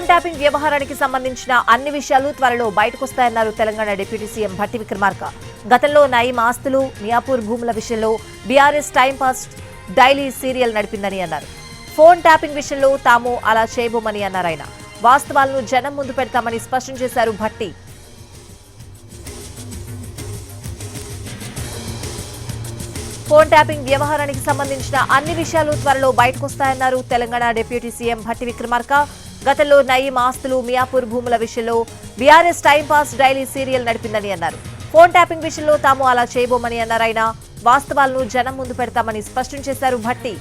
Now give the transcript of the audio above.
Tapping వ్యవహారానికి సంబంధించిన అన్ని విషయాలు త్వరలో బయటకొస్తాయన్నారు తెలంగాణ డిప్యూటీ సీఎం భట్టి విక్రమార్క. గతంలో నయీం ఆస్తులు, మియాపూర్ భూముల విషయంలో బీఆర్ఎస్ టైంపాస్ డైలీ సీరియల్ నడిపిందని అన్నారు. ఫోన్ ట్యాపింగ్ విషయంలో తాము అలా చేయబోమని అన్నారు ఆయన. వాస్తవాలను జనం ముందు పెడతామని స్పష్టం చేశారు భట్టి. ఫోన్ ట్యాపింగ్ వ్యవహారానికి సంబంధించిన అన్ని విషయాలు త్వరలో బయటకొస్తాయన్నారు తెలంగాణ డిప్యూటీ సీఎం భట్టి విక్రమార్క. గతంలో నయీం ఆస్తులు, మియాపూర్ భూముల విషయంలో బీఆర్ఎస్ టైంపాస్ డైలీ సీరియల్ నడిపిందని అన్నారు. ఫోన్ ట్యాపింగ్ విషయంలో తాము అలా చేయబోమని అన్నారు ఆయన. వాస్తవాలను జనం ముందు పెడతామని స్పష్టం చేశారు భట్టి.